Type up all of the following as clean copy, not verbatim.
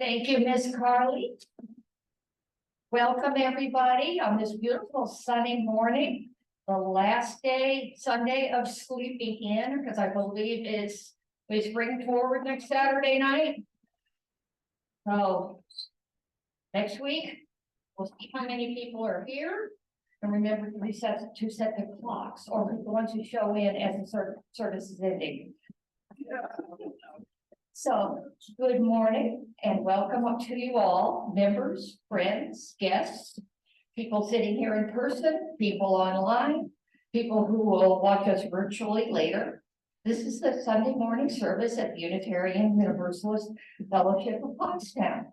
Thank you, Miss Carly. Welcome, everybody, on this beautiful sunny morning, the last day, Sunday of sleeping in, because I believe we spring forward next Saturday night. So next week, we'll see how many people are here. And remember to set the clocks, or the ones who show in as the service is ending. So, good morning and welcome up to you all, members, friends, guests, people sitting here in person, people online, people who will watch us virtually later. This is the Sunday morning service at the Unitarian Universalist Fellowship of Pottstown.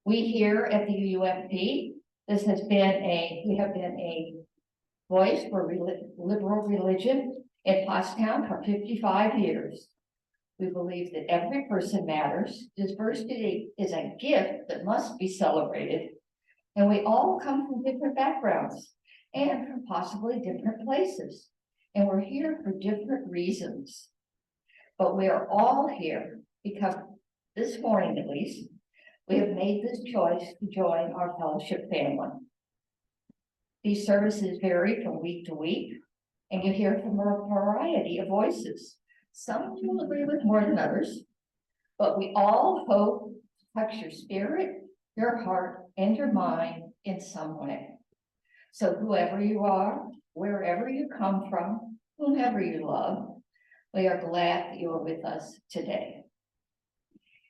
We here at the UUFP, we have been a voice for liberal religion in Pottstown for 55 years. We believe that every person matters. Diversity is a gift that must be celebrated. And we all come from different backgrounds and from possibly different places. And we're here for different reasons. But we are all here because this morning, at least, we have made this choice to join our fellowship family. These services vary from week to week, and you hear from a variety of voices. Some you will agree with more than others, but we all hope to touch your spirit, your heart, and your mind in some way. So whoever you are, wherever you come from, whomever you love, we are glad that you are with us today.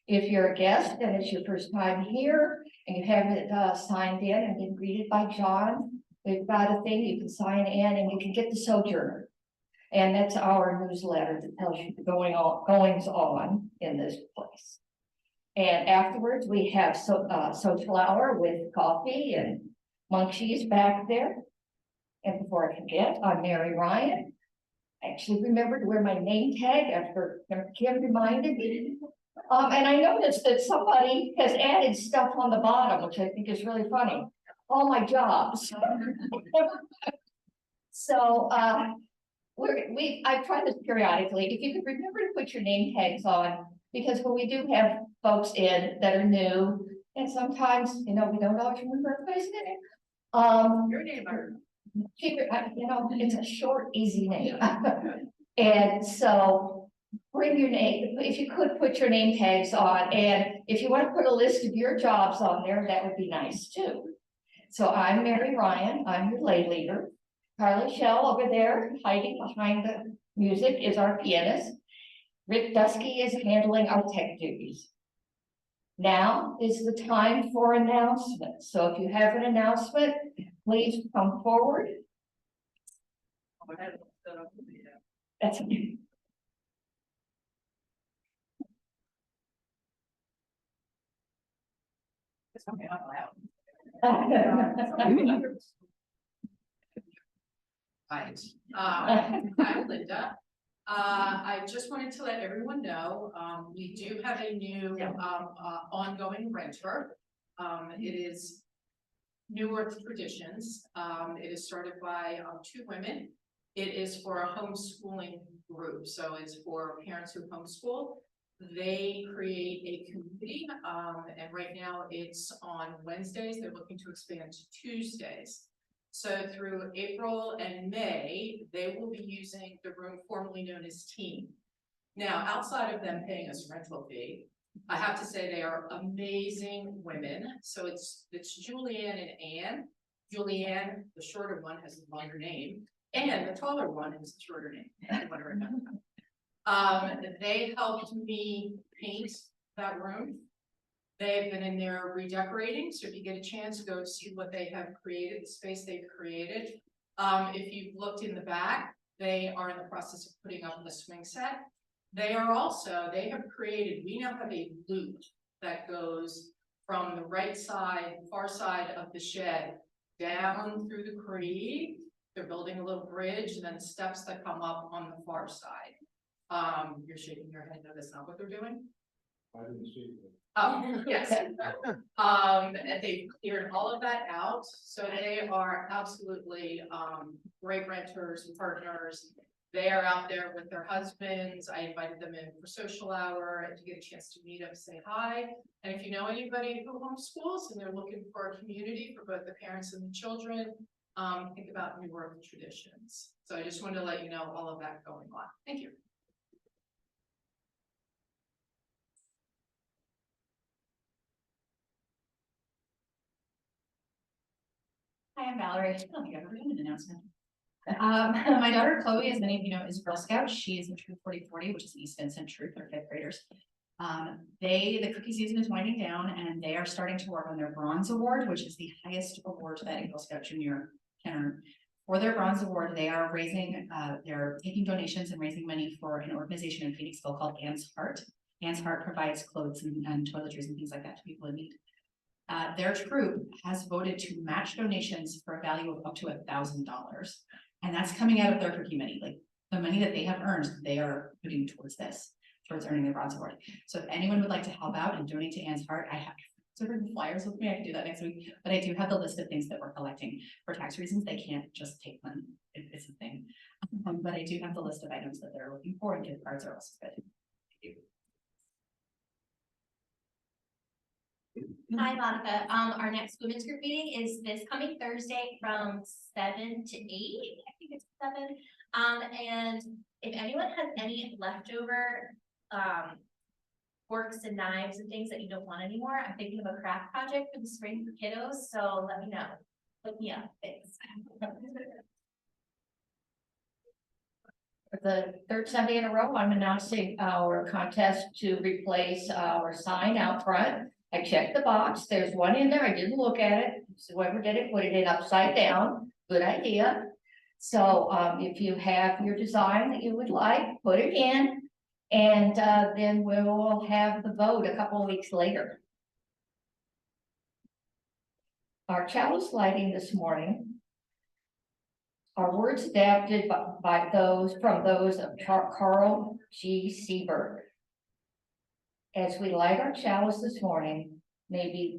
If you're a guest and it's your first time here and you haven't signed in and been greeted by John, we've got a thing you can sign in and you can get the Sojourner. And that's our newsletter that tells you the goings on in this place. And afterwards, we have social hour with coffee and munchies back there. And before I forget, I'm Mary Ryan. I actually remembered to wear my name tag after Kim reminded me. And I noticed that somebody has added stuff on the bottom, which I think is really funny. All my jobs. So, I try this periodically. If you could remember to put your name tags on, because when we do have folks in that are new, and sometimes, we don't always remember everybody's name. Your name, it's a short, easy name. And so bring your name, if you could put your name tags on, and if you want to put a list of your jobs on there, that would be nice too. So I'm Mary Ryan, I'm your lay leader. Carly Shell over there, hiding behind the music, is our pianist. Rick Dusky is handling our tech duties. Now is the time for announcements. So if you have an announcement, please come forward. That's okay. Right. I'm Linda. I just wanted to let everyone know, we do have a new ongoing renter. It is New Earth Traditions. It is started by 2 women. It is for a homeschooling group. So it's for parents who homeschool. They create a committee, and right now it's on Wednesdays. They're looking to expand to Tuesdays. So through April and May, they will be using the room formerly known as Team. Now, outside of them paying us a rental fee, I have to say they are amazing women. So it's Julianne and Anne. Julianne, the shorter one, has a longer name, and the taller one has a shorter name. They helped me paint that room. They've been in there redecorating, so if you get a chance, go see what they have created, the space they've created. If you've looked in the back, they are in the process of putting up the swing set. They have created, we now have a loop that goes from the right side, far side of the shed, down through the creek. They're building a little bridge and then steps that come up on the far side. You're shaking your head, no, that's not what they're doing? I didn't see it. Oh, yes. They've cleared all of that out. So they are absolutely great renters and partners. they are out there with their husbands. I invited them in for social hour and to get a chance to meet them, say hi. And if you know anybody who homeschools and they're looking for a community for both the parents and the children, think about New World Traditions. So I just wanted to let you know all of that going on. Thank you. Hi, I'm Valerie. I don't think I've ever done an announcement. My daughter Chloe, as many of you know, is a Girl Scout. She is in Troop 4040, which is East Vincent Troop, they're fifth graders. The cookie season is winding down and they are starting to work on their Bronze Award, which is the highest award that a Girl Scout junior can earn. For their Bronze Award, they are they're taking donations and raising money for an organization in Phoenixville called Anne's Heart. Anne's Heart provides clothes and toiletries and things like that to people in need. Their troop has voted to match donations for a value of up to $1,000. And that's coming out of their cookie money. Like the money that they have earned, they are putting towards this, towards earning their Bronze Award. So if anyone would like to help out and donate to Anne's Heart, I have certain flyers with me. I can do that next week, but I do have the list of things that we're collecting. For tax reasons, they can't just take money. It's a thing. But I do have the list of items that they're looking for, and gift cards are also good. Hi, Monica. Our next women's group meeting is this coming Thursday from 7 to 8. I think it's 7. And if anyone has any leftover forks and knives and things that you don't want anymore, I'm thinking of a craft project for the spring for kiddos. So let me know. Look me up. Thanks. For the third Sunday in a row, I'm announcing our contest to replace our sign out front. I checked the box. There's one in there. I didn't look at it. So whoever did it, put it in upside down. Good idea. So if you have your design that you would like, put it in. And then we'll have the vote a couple of weeks later. Our chalice lighting this morning are words adapted by those of Carl G. Seberg. As we light our chalice this morning, may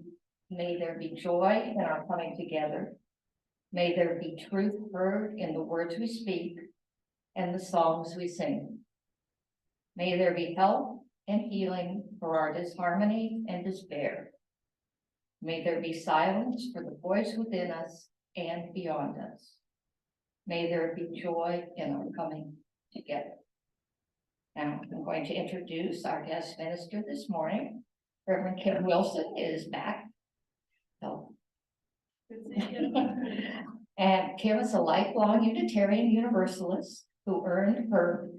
there be joy in our coming together. May there be truth heard in the words we speak and the songs we sing. May there be help and healing for our disharmony and despair. May there be silence for the voice within us and beyond us. May there be joy in our coming together. Now, I'm going to introduce our guest minister this morning. Rev Kim Wilson is back. So. And Kim is a lifelong Unitarian Universalist who earned her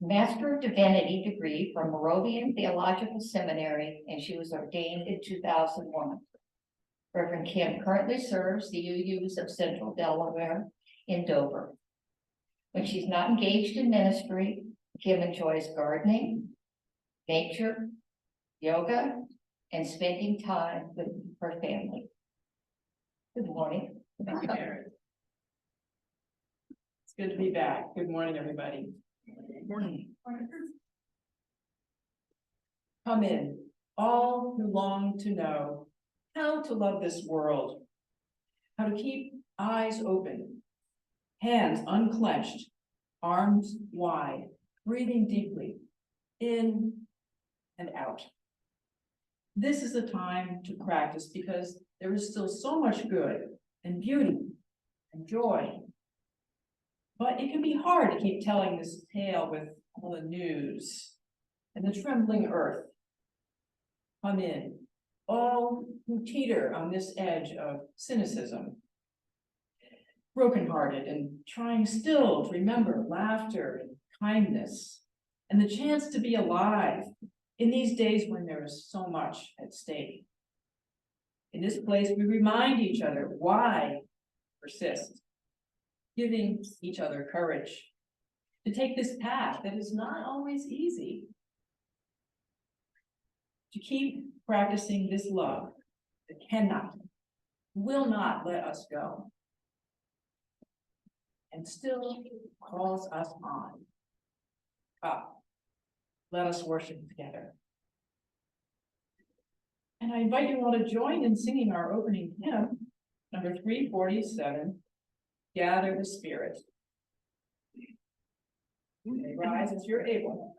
Master of Divinity degree from Moravian Theological Seminary, and she was ordained in 2001. Reverend Kim currently serves the UUs of Central Delaware in Dover. When she's not engaged in ministry, Kim enjoys gardening, nature, yoga, and spending time with her family. Good morning. Thank you, Mary. It's good to be back. Good morning, everybody. Good morning. Come in, all who long to know how to love this world, how to keep eyes open, hands unclenched, arms wide, breathing deeply, in and out. This is the time to practice because there is still so much good and beauty and joy. But it can be hard to keep telling this tale with all the news and the trembling earth. Come in, all who teeter on this edge of cynicism, brokenhearted and trying still to remember laughter and kindness and the chance to be alive in these days when there is so much at stake. In this place, we remind each other why persist, giving each other courage to take this path that is not always easy, to keep practicing this love that cannot, will not let us go, and still calls us on. Up, let us worship together. And I invite you all to join in singing our opening hymn, number 347, Gather the Spirit. You may rise as you're able.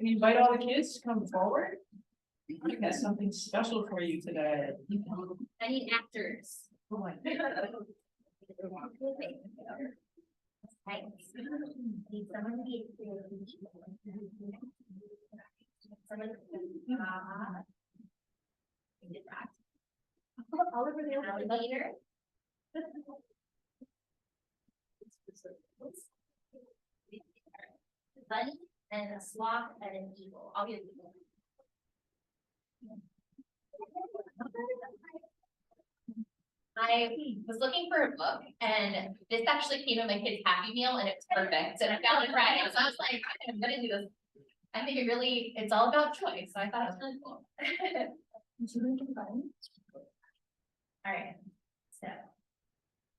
We invite all the kids to come forward. I got something special for you today. I need actors. Right. Need someone to be. Someone. We did that. Oliver the alligator. Bunny and a sloth and an eagle. I'll be an eagle. I was looking for a book and this actually came in my kid's Happy Meal and it's perfect. And I found it Friday. So I was like, I'm gonna do this. I think it's all about choice. So I thought it was really cool. All right, so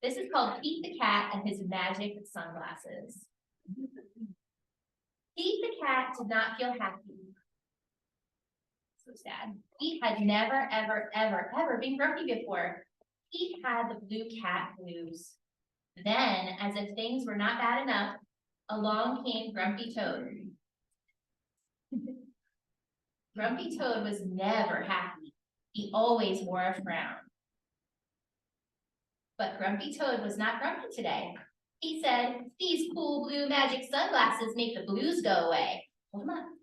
this is called Pete the Cat and His Magic Sunglasses. Pete the cat did not feel happy. So sad. Pete had never, ever, ever, ever been grumpy before. Pete had the blue cat blues. Then, as if things were not bad enough, along came Grumpy Toad. Grumpy Toad was never happy. He always wore a frown. But Grumpy Toad was not grumpy today. He said, "These cool blue magic sunglasses make the blues go away." Hold on.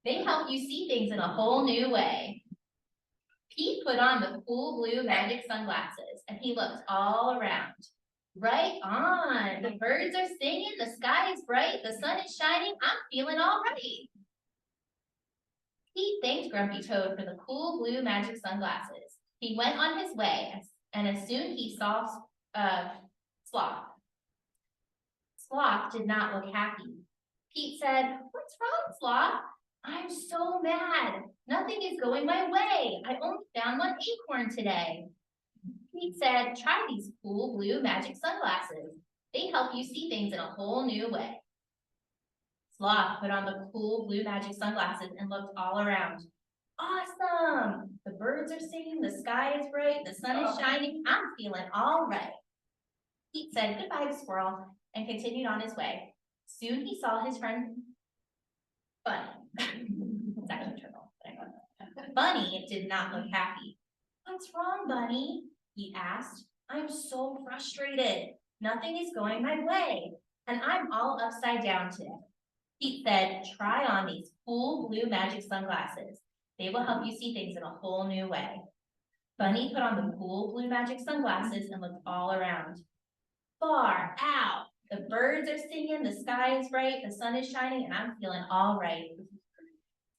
They help you see things in a whole new way. Pete put on the cool blue magic sunglasses and he looked all around. Right on. The birds are singing, the sky is bright, the sun is shining. I'm feeling all right. Pete thanked Grumpy Toad for the cool blue magic sunglasses. He went on his way and as soon he saw Sloth. Sloth did not look happy. Pete said, "What's wrong, Sloth? I'm so mad. Nothing is going my way. I only found one acorn today." Pete said, "Try these cool blue magic sunglasses. They help you see things in a whole new way." Sloth put on the cool blue magic sunglasses and looked all around. Awesome! The birds are singing, the sky is bright, the sun is shining, I'm feeling all right. Pete said goodbye to Squirrel and continued on his way. Soon he saw his friend Bunny. It's actually Turtle, but I know. Bunny did not look happy. What's wrong, Bunny? He asked. I'm so frustrated. Nothing is going my way, and I'm all upside down today. Pete said, try on these cool blue magic sunglasses. They will help you see things in a whole new way. Bunny put on the cool blue magic sunglasses and looked all around. Far out. The birds are singing, the sky is bright, the sun is shining, and I'm feeling all right.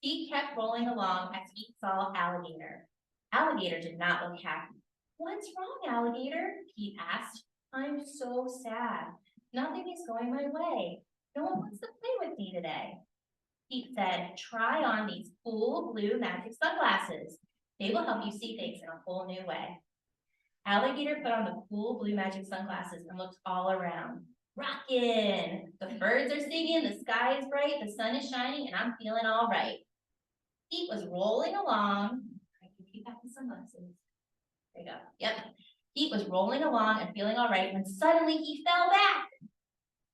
Pete kept rolling along as he saw Alligator. Alligator did not look happy. What's wrong, Alligator? Pete asked. I'm so sad. Nothing is going my way. No one wants to play with me today. Pete said, try on these cool blue magic sunglasses. They will help you see things in a whole new way. Alligator put on the cool blue magic sunglasses and looked all around. Rockin'! The birds are singing, the sky is bright, the sun is shining, and I'm feeling all right. Pete was rolling along. I can keep back the sunglasses. There you go. Yep. Pete was rolling along and feeling all right when suddenly he fell back.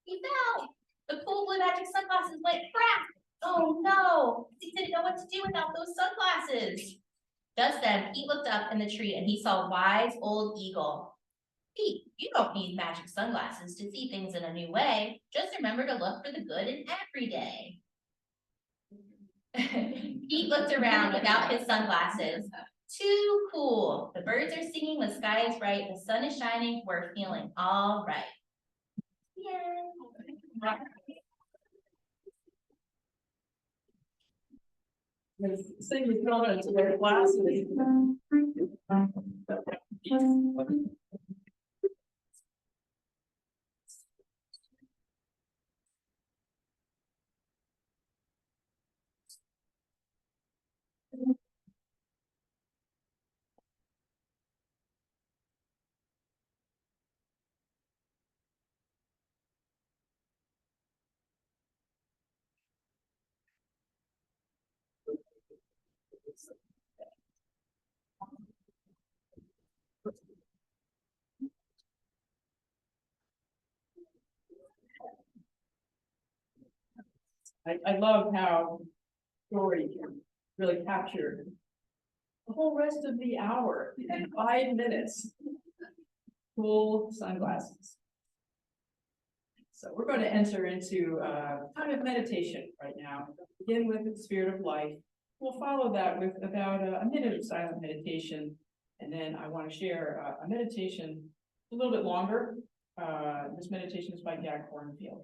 He fell. The cool blue magic sunglasses went crack. Oh no! He didn't know what to do without those sunglasses. Just then, Pete looked up in the tree and he saw Wise Old Eagle. Pete, you don't need magic sunglasses to see things in a new way. Just remember to look for the good in every day. Pete looked around without his sunglasses. Too cool. The birds are singing, the sky is bright, the sun is shining, we're feeling all right. Yeah. Sing with children to their classes. I love how story can really capture the whole rest of the hour in 5 minutes. Cool sunglasses. So we're going to enter into time of meditation right now. Begin with the spirit of life. We'll follow that with about a minute of silent meditation. And then I want to share a meditation a little bit longer. This meditation is by Jack Kornfield.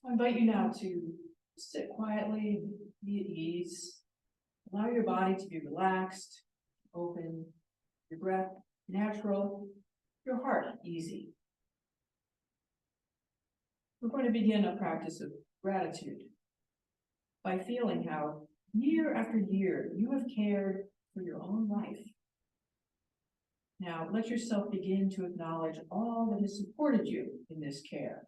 I invite you now to sit quietly, be at ease. Allow your body to be relaxed, open, your breath natural, your heart easy. We're going to begin a practice of gratitude by feeling how year after year you have cared for your own life. Now let yourself begin to acknowledge all that has supported you in this care.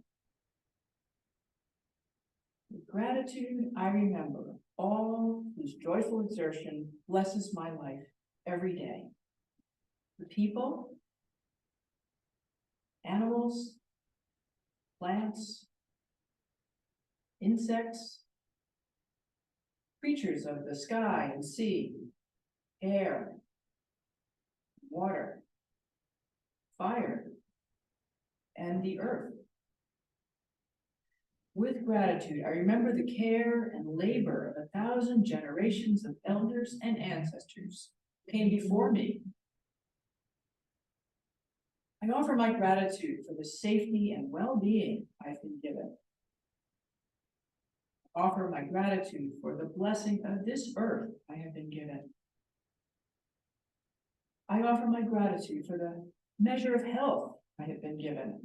With gratitude, I remember all whose joyful exertion blesses my life every day. The people, animals, plants, insects, creatures of the sky and sea, air, water, fire, and the earth. With gratitude, I remember the care and labor of 1,000 generations of elders and ancestors who came before me. I offer my gratitude for the safety and well-being I've been given. I offer my gratitude for the blessing of this earth I have been given. I offer my gratitude for the measure of health I have been given.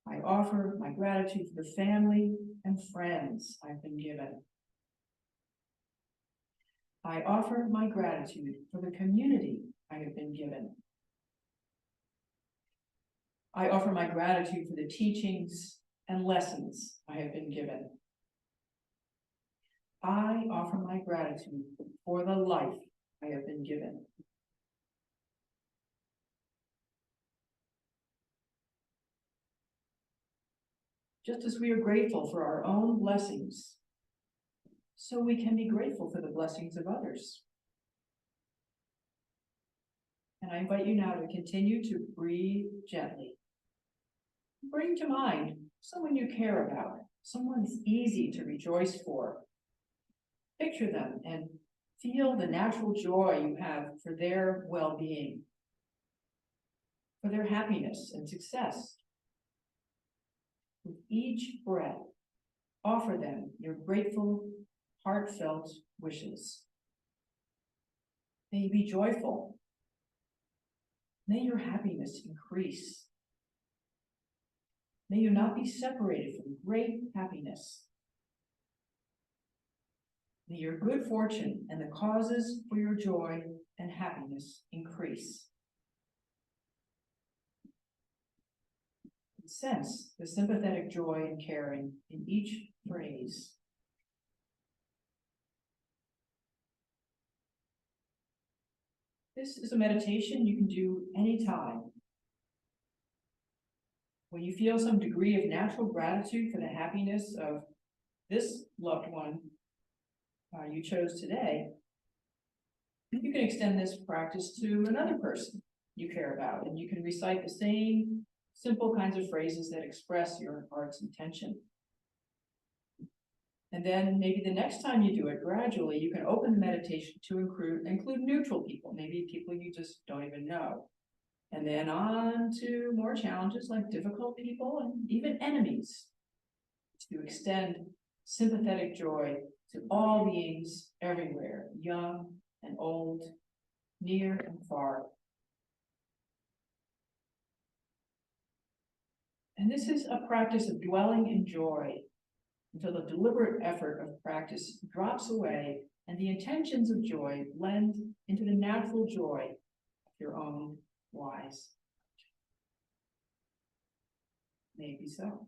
I offer my gratitude for the family and friends I've been given. I offer my gratitude for the community I have been given. I offer my gratitude for the teachings and lessons I have been given. I offer my gratitude for the life I have been given. Just as we are grateful for our own blessings, so we can be grateful for the blessings of others. And I invite you now to continue to breathe gently. Bring to mind someone you care about, someone it's easy to rejoice for. Picture them and feel the natural joy you have for their well-being, for their happiness and success. With each breath, offer them your grateful, heartfelt wishes. May you be joyful. May your happiness increase. May you not be separated from great happiness. May your good fortune and the causes for your joy and happiness increase. Sense the sympathetic joy and caring in each phrase. This is a meditation you can do anytime. When you feel some degree of natural gratitude for the happiness of this loved one you chose today, you can extend this practice to another person you care about, and you can recite the same simple kinds of phrases that express your heart's intention. And then maybe the next time you do it, gradually, you can open the meditation to include neutral people, maybe people you just don't even know. And then on to more challenges like difficult people and even enemies, to extend sympathetic joy to all beings everywhere, young and old, near and far. And this is a practice of dwelling in joy until the deliberate effort of practice drops away and the intentions of joy blend into the natural joy of your own wise. May it be so.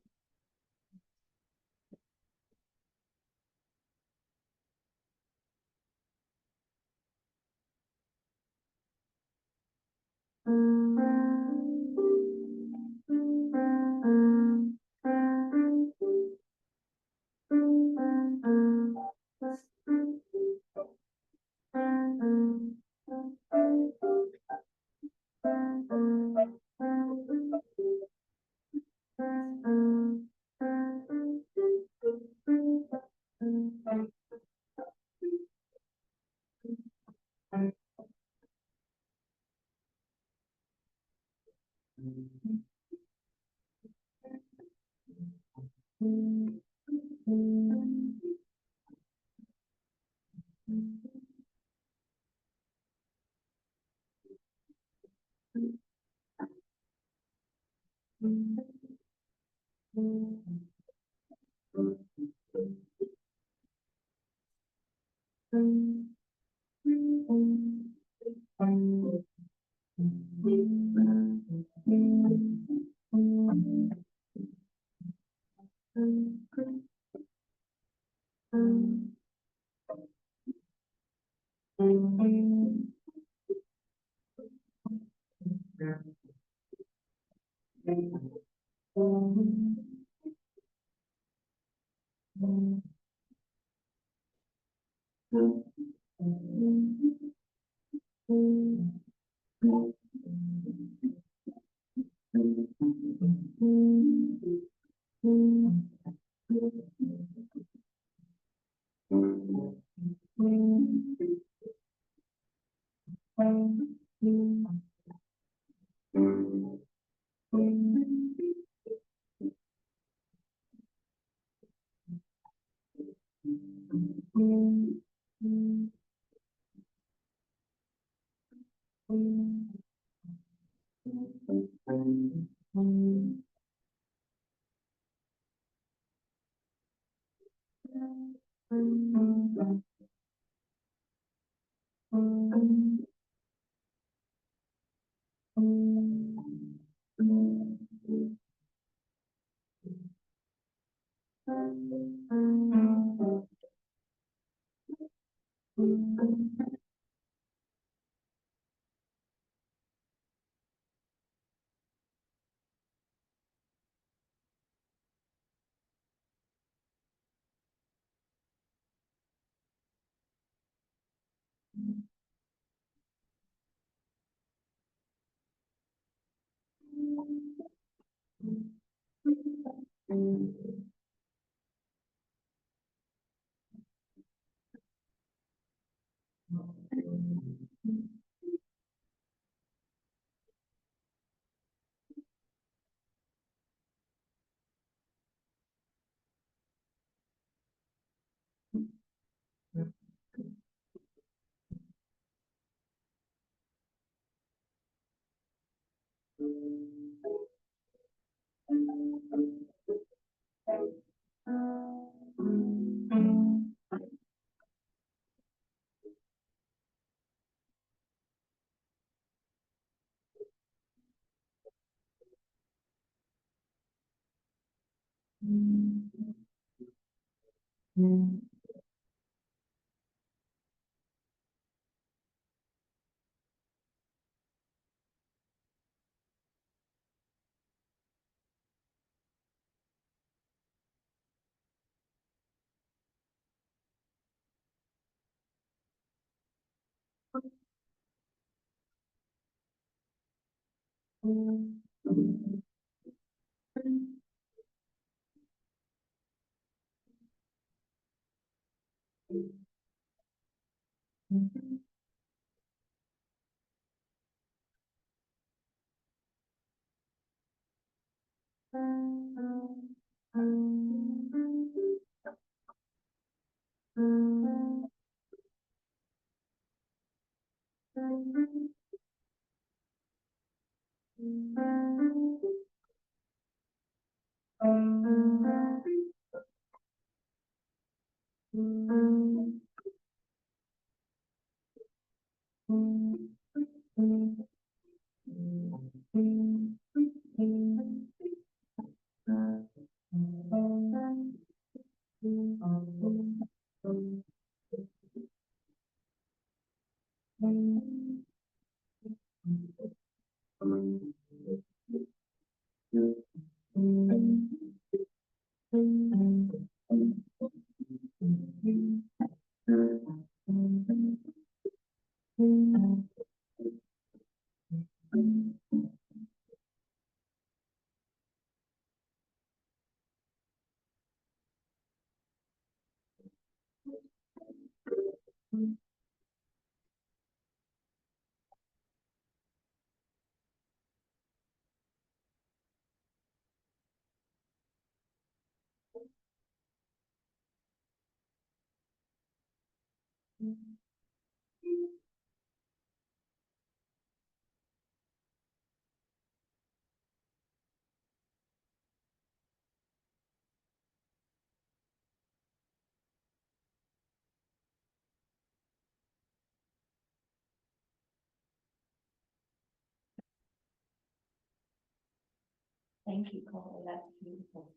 Thank you, Carla, that's beautiful.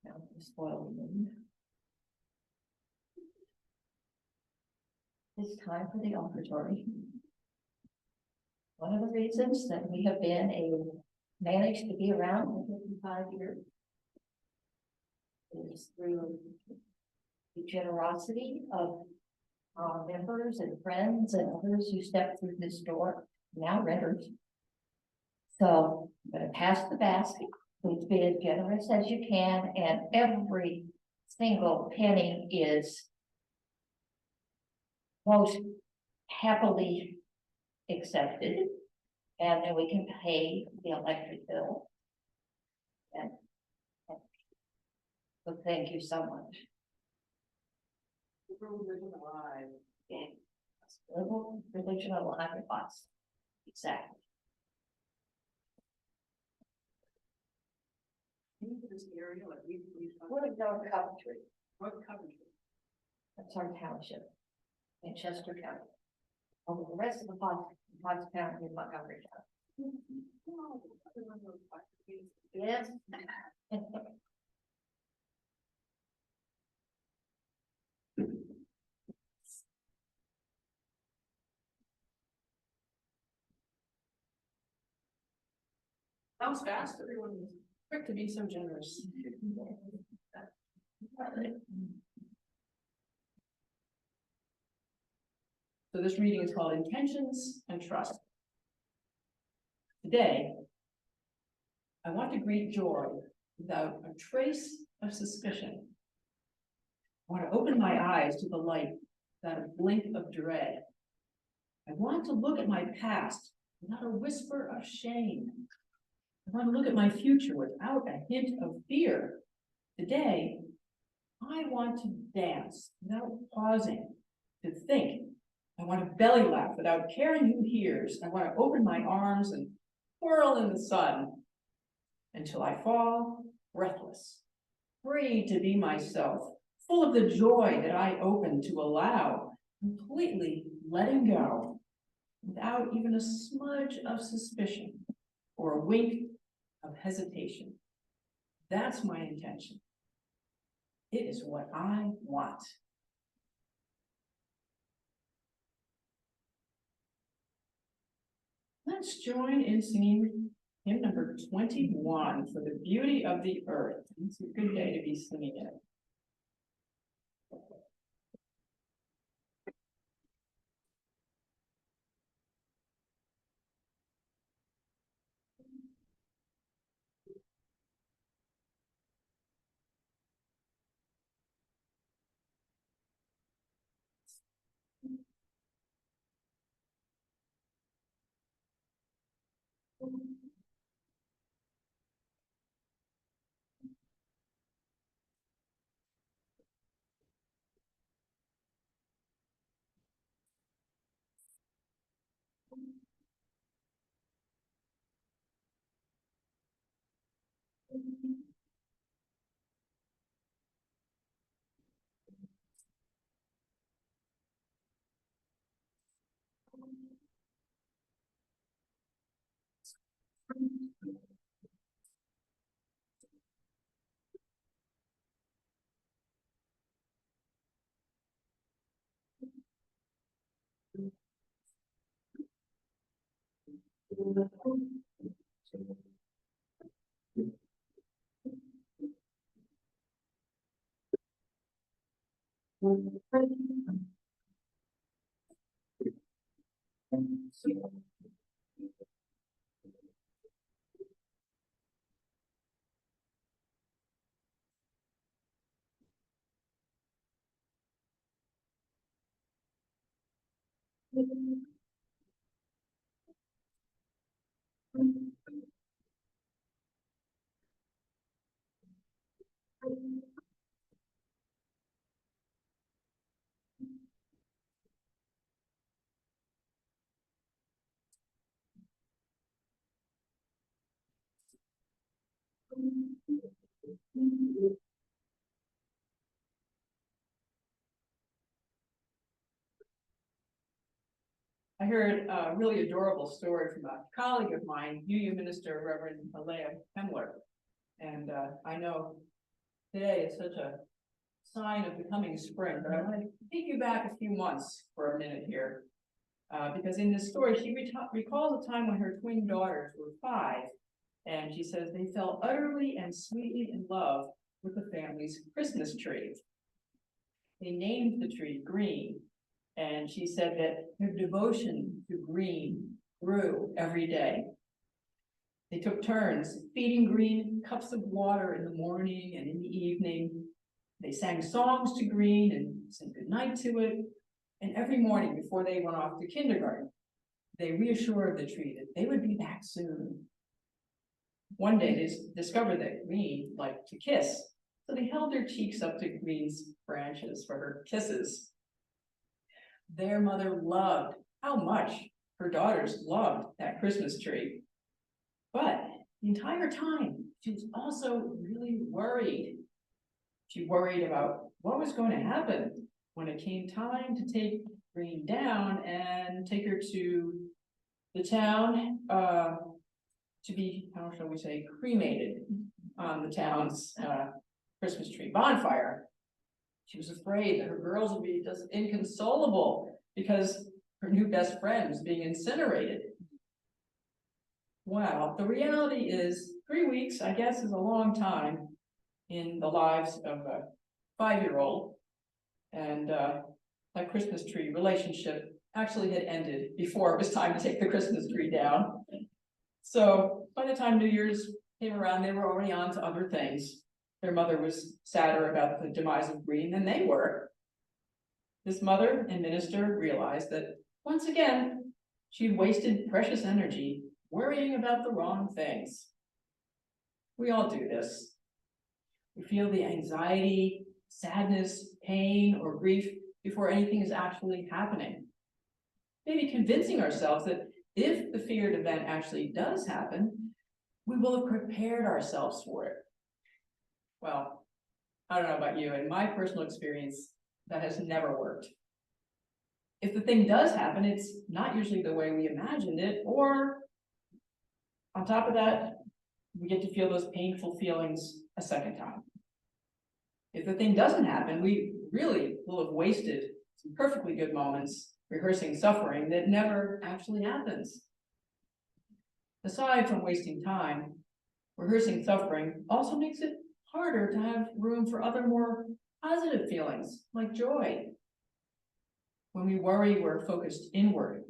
Now, I'm spoiling them. It's time for the offertory. One of the reasons that we have managed to be around for 55 years is through the generosity of our members and friends and others who step through this door, now renters. So I'm going to pass the basket. Please be as generous as you can, and every single penny is most happily accepted, and then we can pay the electric bill. And so thank you so much. Yeah. Little religion alive with us. Exactly. This area, like We're in North Coventry. North Coventry. That's our township in Chester County. Over the rest of the Potts County in Montgomery County. Yes. That was fast, everyone was quick to be so generous. So this reading is called Intentions and Trust. Today, I want to greet joy without a trace of suspicion. I want to open my eyes to the light without a blink of dread. I want to look at my past without a whisper of shame. I want to look at my future without a hint of fear. Today, I want to dance without pausing to think. I want to belly laugh without caring who hears. I want to open my arms and whirl in the sun until I fall breathless, free to be myself, full of the joy that I open to allow, completely letting go without even a smudge of suspicion or a wink of hesitation. That's my intention. It is what I want. Let's join in singing hymn number 21 for the beauty of the earth. It's a good day to be singing it. I heard a really adorable story from a colleague of mine, UU minister, Reverend Rev Kim Wilson. And I know today is such a sign of the coming spring, but I want to take you back a few months for a minute here. Because in this story, she recalls a time when her twin daughters were 5, and she says they fell utterly and sweetly in love with the family's Christmas tree. They named the tree Green, and she said that her devotion to green grew every day. They took turns feeding Green cups of water in the morning and in the evening. They sang songs to Green and said goodnight to it. And every morning before they went off to kindergarten, they reassured the tree that they would be back soon. One day they discovered that Green liked to kiss, so they held their cheeks up to Green's branches for her kisses. Their mother loved how much her daughters loved that Christmas tree. But the entire time, she was also really worried. She worried about what was going to happen when it came time to take Green down and take her to the town to be, how shall we say, cremated on the town's Christmas tree bonfire. She was afraid that her girls would be just inconsolable because her new best friend was being incinerated. Well, the reality is 3 weeks, I guess, is a long time in the lives of a 5-year-old. And that Christmas tree relationship actually had ended before it was time to take the Christmas tree down. So by the time New Year's came around, they were already on to other things. Their mother was sadder about the demise of Green than they were. This mother and minister realized that once again, she'd wasted precious energy worrying about the wrong things. We all do this. We feel the anxiety, sadness, pain, or grief before anything is actually happening. Maybe convincing ourselves that if the feared event actually does happen, we will have prepared ourselves for it. Well, I don't know about you, in my personal experience, that has never worked. If the thing does happen, it's not usually the way we imagined it, or on top of that, we get to feel those painful feelings a second time. If the thing doesn't happen, we really will have wasted some perfectly good moments rehearsing suffering that never actually happens. Aside from wasting time, rehearsing suffering also makes it harder to have room for other more positive feelings like joy. When we worry, we're focused inward.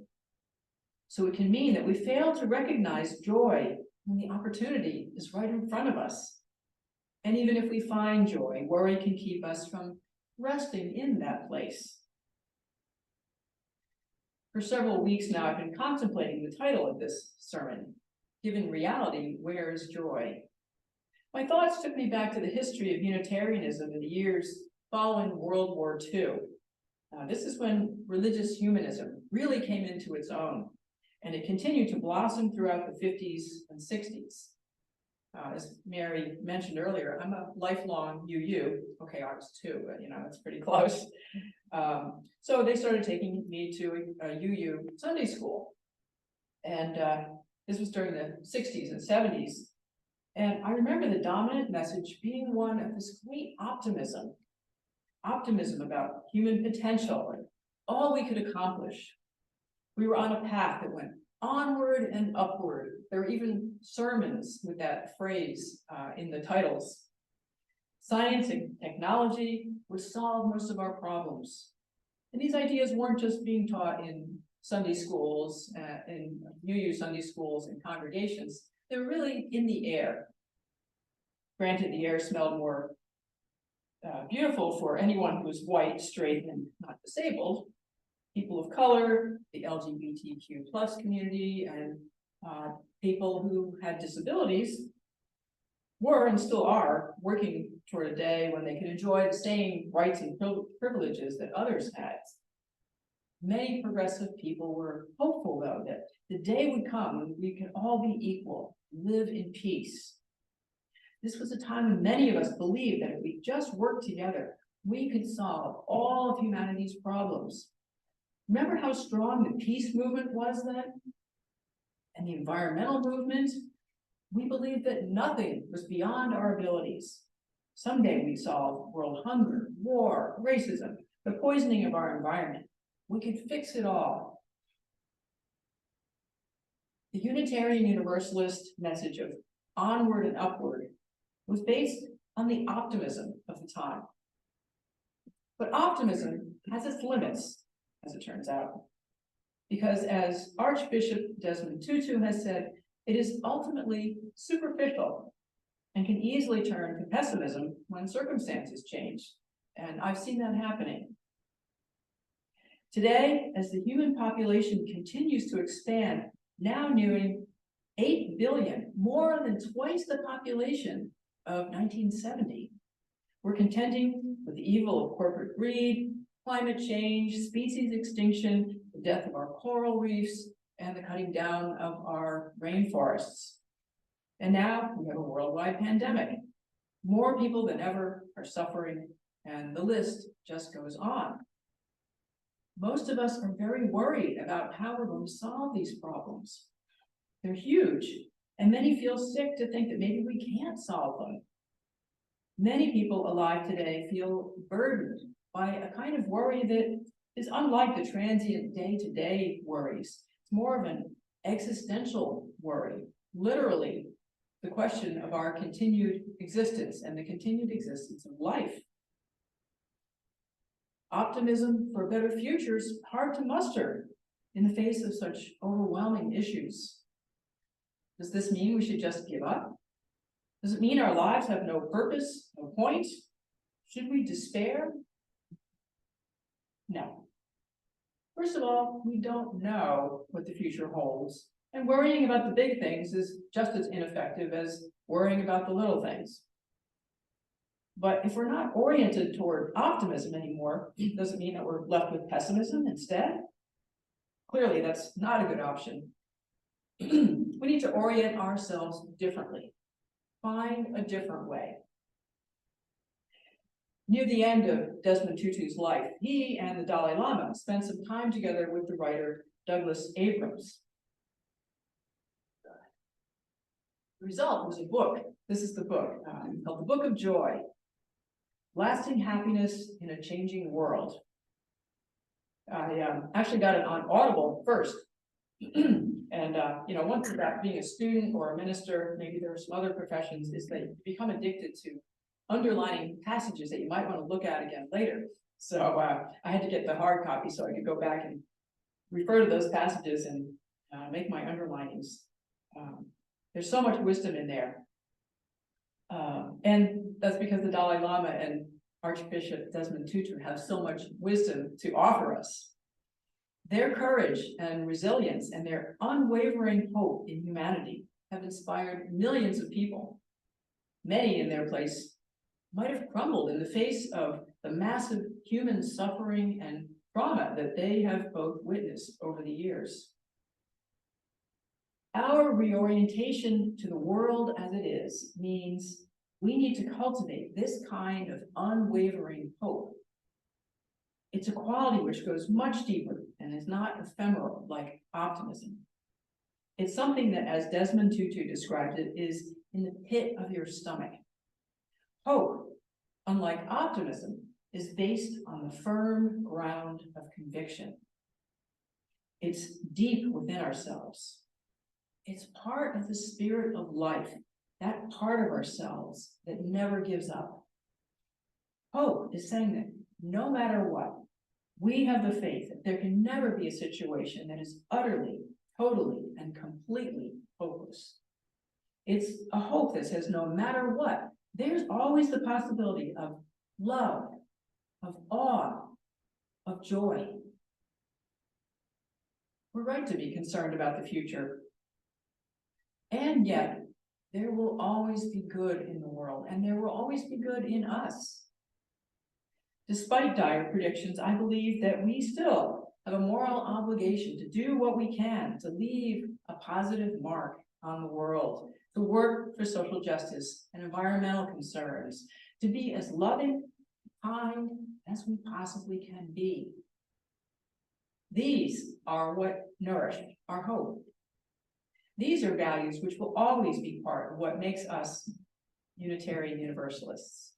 So it can mean that we fail to recognize joy when the opportunity is right in front of us. And even if we find joy, worry can keep us from resting in that place. For several weeks now, I've been contemplating the title of this sermon, Given Reality, Where's Joy? My thoughts took me back to the history of Unitarianism in the years following World War II. This is when religious humanism really came into its own, and it continued to blossom throughout the 50s and 60s. As Mary mentioned earlier, I'm a lifelong UU. Okay, I was too, but it's pretty close. So they started taking me to a UU Sunday school. And this was during the 60s and 70s. And I remember the dominant message being one of this great optimism. Optimism about human potential and all we could accomplish. We were on a path that went onward and upward. There were even sermons with that phrase in the titles. Science and technology would solve most of our problems. And these ideas weren't just being taught in Sunday schools, in UU Sunday schools and congregations. They were really in the air. Granted, the air smelled more beautiful for anyone who was white, straight, and not disabled. People of color, the LGBTQ plus community, and people who had disabilities were and still are working toward a day when they could enjoy the same rights and privileges that others had. Many progressive people were hopeful, though, that the day would come when we could all be equal, live in peace. This was a time when many of us believed that if we just worked together, we could solve all of humanity's problems. Remember how strong the peace movement was then? And the environmental movement? We believed that nothing was beyond our abilities. Someday we'd solve world hunger, war, racism, the poisoning of our environment. We could fix it all. The Unitarian Universalist message of onward and upward was based on the optimism of the time. But optimism has its limits, as it turns out, because as Archbishop Desmond Tutu has said, it is ultimately superficial and can easily turn to pessimism when circumstances change. And I've seen that happening. Today, as the human population continues to expand, now nearing 8 billion, more than twice the population of 1970, we're contending with the evil of corporate greed, climate change, species extinction, the death of our coral reefs, and the cutting down of our rainforests. And now we have a worldwide pandemic. More people than ever are suffering, and the list just goes on. Most of us are very worried about how we're going to solve these problems. They're huge, and many feel sick to think that maybe we can't solve them. Many people alive today feel burdened by a kind of worry that is unlike the transient day-to-day worries. It's more of an existential worry, literally the question of our continued existence and the continued existence of life. Optimism for a better future is hard to muster in the face of such overwhelming issues. Does this mean we should just give up? Does it mean our lives have no purpose, no point? Should we despair? No. First of all, we don't know what the future holds, and worrying about the big things is just as ineffective as worrying about the little things. But if we're not oriented toward optimism anymore, does it mean that we're left with pessimism instead? Clearly, that's not a good option. We need to orient ourselves differently. Find a different way. Near the end of Desmond Tutu's life, he and the Dalai Lama spent some time together with the writer Douglas Abrams. The result was a book. This is the book, called The Book of Joy, Lasting Happiness in a Changing World. I actually got it on Audible first. And, one thing about being a student or a minister, maybe there are some other professions, is that you become addicted to underlining passages that you might want to look at again later. So I had to get the hard copy so I could go back and refer to those passages and make my underlinings. There's so much wisdom in there. And that's because the Dalai Lama and Archbishop Desmond Tutu have so much wisdom to offer us. Their courage and resilience and their unwavering hope in humanity have inspired millions of people. Many in their place might have crumbled in the face of the massive human suffering and trauma that they have both witnessed over the years. Our reorientation to the world as it is means we need to cultivate this kind of unwavering hope. It's a quality which goes much deeper and is not ephemeral like optimism. It's something that, as Desmond Tutu described it, is in the pit of your stomach. Hope, unlike optimism, is based on the firm ground of conviction. It's deep within ourselves. It's part of the spirit of life, that part of ourselves that never gives up. Hope is saying that no matter what, we have the faith that there can never be a situation that is utterly, totally, and completely hopeless. It's a hope that says no matter what, there's always the possibility of love, of awe, of joy. We're right to be concerned about the future. And yet, there will always be good in the world, and there will always be good in us. Despite dire predictions, I believe that we still have a moral obligation to do what we can to leave a positive mark on the world, to work for social justice and environmental concerns, to be as loving, kind as we possibly can be. These are what nourish our hope. These are values which will always be part of what makes us Unitarian Universalists.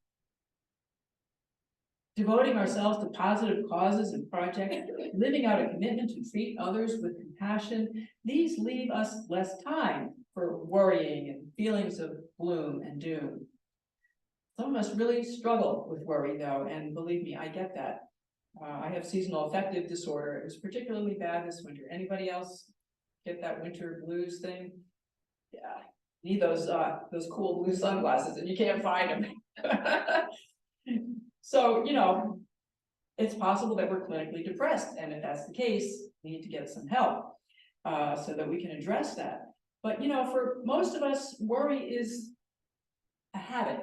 Devoting ourselves to positive causes and projects, living out a commitment to treat others with compassion, these leave us less time for worrying and feelings of gloom and doom. Some of us really struggle with worry though, and believe me, I get that. I have seasonal affective disorder. It was particularly bad this winter. Anybody else get that winter blues thing? Yeah, need those cool blue sunglasses and you can't find them. So, you know, it's possible that we're clinically depressed, and if that's the case, we need to get some help so that we can address that. But, you know, for most of us, worry is a habit,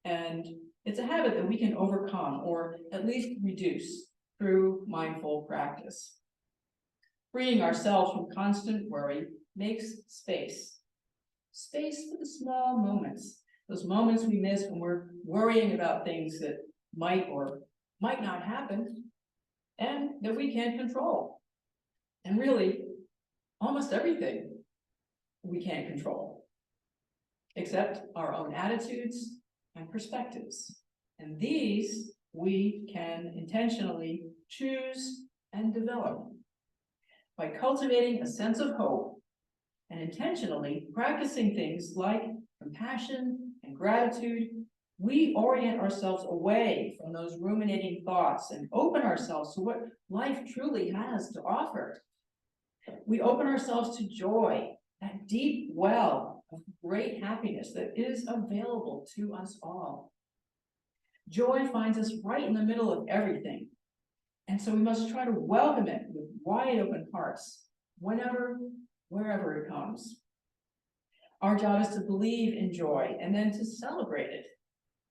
and it's a habit that we can overcome or at least reduce through mindful practice. Freeing ourselves from constant worry makes space. Space for the small moments, those moments we miss when we're worrying about things that might or might not happen and that we can't control. And really, almost everything we can't control, except our own attitudes and perspectives. And these we can intentionally choose and develop by cultivating a sense of hope and intentionally practicing things like compassion and gratitude. We orient ourselves away from those ruminating thoughts and open ourselves to what life truly has to offer. We open ourselves to joy, that deep well of great happiness that is available to us all. Joy finds us right in the middle of everything, and so we must try to welcome it with wide open hearts, whenever, wherever it comes. Our job is to believe in joy and then to celebrate it,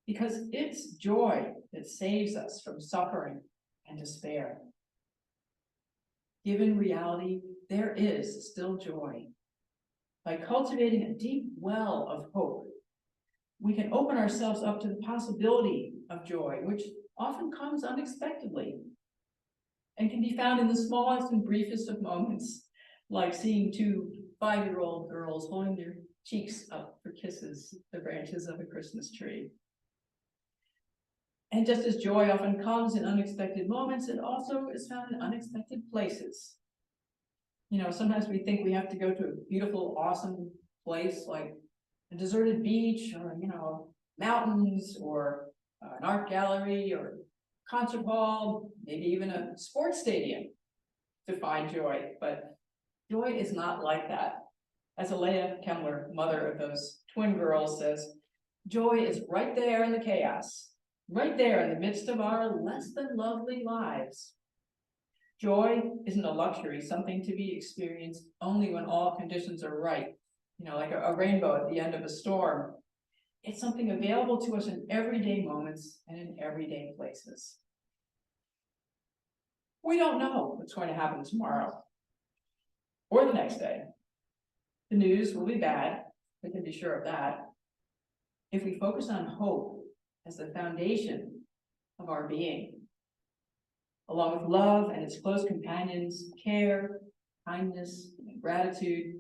because it's joy that saves us from suffering and despair. Given reality, there is still joy. By cultivating a deep well of hope, we can open ourselves up to the possibility of joy, which often comes unexpectedly and can be found in the smallest and briefest of moments, like seeing two 5-year-old girls holding their cheeks up for kisses, the branches of a Christmas tree. And just as joy often comes in unexpected moments, it also is found in unexpected places. You know, sometimes we think we have to go to a beautiful, awesome place like a deserted beach or, you know, mountains or an art gallery or concert hall, maybe even a sports stadium to find joy. But joy is not like that. As Alea Kemmler, mother of those twin girls, says, joy is right there in the chaos. Right there in the midst of our less than lovely lives. Joy isn't a luxury, something to be experienced only when all conditions are right. You know, like a rainbow at the end of a storm. It's something available to us in everyday moments and in everyday places. We don't know what's going to happen tomorrow or the next day. The news will be bad, we can be sure of that. If we focus on hope as the foundation of our being, along with love and its close companions, care, kindness, and gratitude,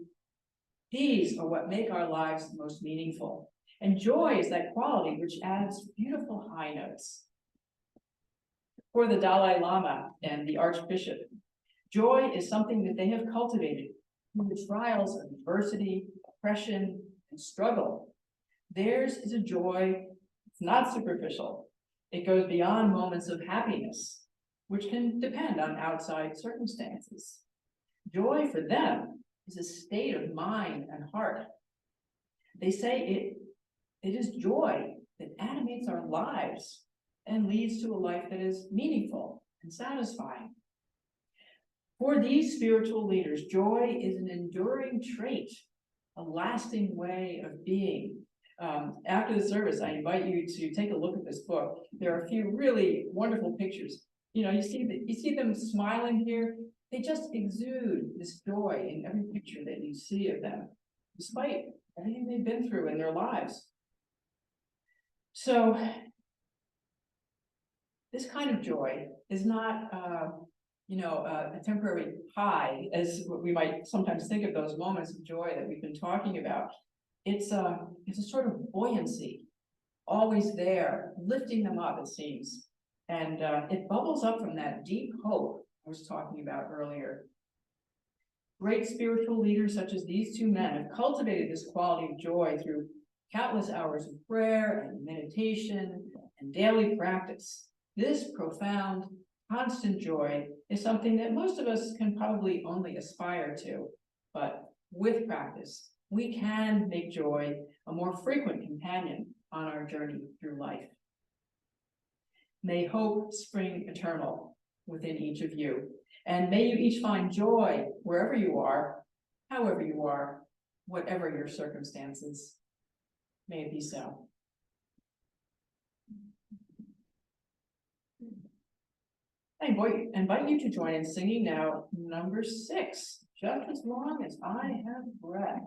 these are what make our lives the most meaningful. And joy is that quality which adds beautiful high notes. For the Dalai Lama and the Archbishop, joy is something that they have cultivated through the trials of adversity, oppression, and struggle. Theirs is a joy. It's not superficial. It goes beyond moments of happiness, which can depend on outside circumstances. Joy for them is a state of mind and heart. They say it is joy that animates our lives and leads to a life that is meaningful and satisfying. For these spiritual leaders, joy is an enduring trait, a lasting way of being. After the service, I invite you to take a look at this book. There are a few really wonderful pictures. You know, you see them smiling here. They just exude this joy in every picture that you see of them, despite everything they've been through in their lives. So, this kind of joy is not a temporary high, as what we might sometimes think of those moments of joy that we've been talking about. It's a sort of buoyancy, always there, lifting them up, it seems. And it bubbles up from that deep hope I was talking about earlier. Great spiritual leaders such as these two men have cultivated this quality of joy through countless hours of prayer and meditation and daily practice. This profound, constant joy is something that most of us can probably only aspire to, but with practice, we can make joy a more frequent companion on our journey through life. May hope spring eternal within each of you, and may you each find joy wherever you are, however you are, whatever your circumstances. May it be so. I invite you to join in singing now number 6, just as long as I have breath.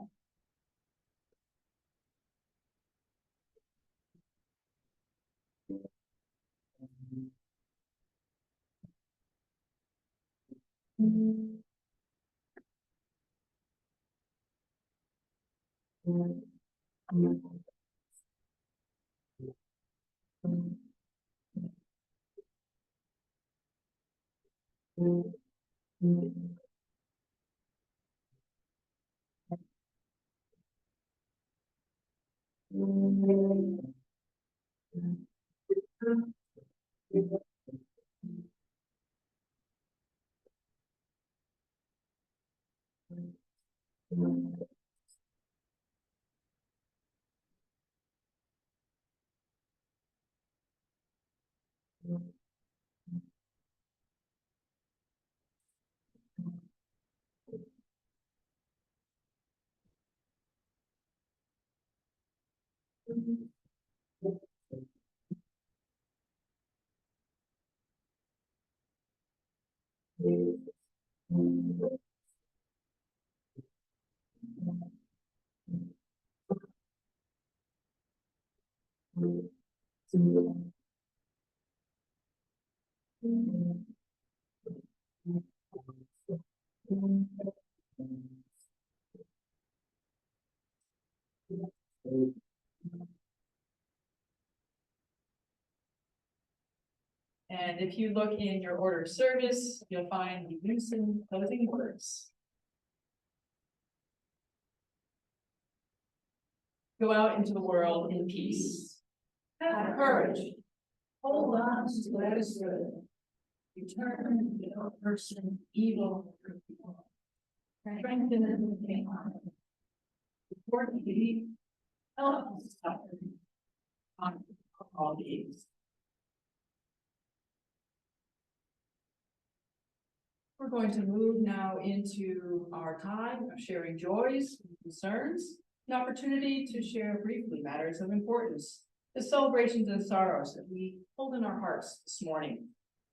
And if you look in your order of service, you'll find the UUism closing words. Go out into the world in peace. Have courage. Hold on to what is good. Return no person evil for evil. Strengthen the pain. Support the help suffering on all these. We're going to move now into our time of sharing joys and concerns, an opportunity to share briefly matters of importance, the celebrations and sorrows that we hold in our hearts this morning.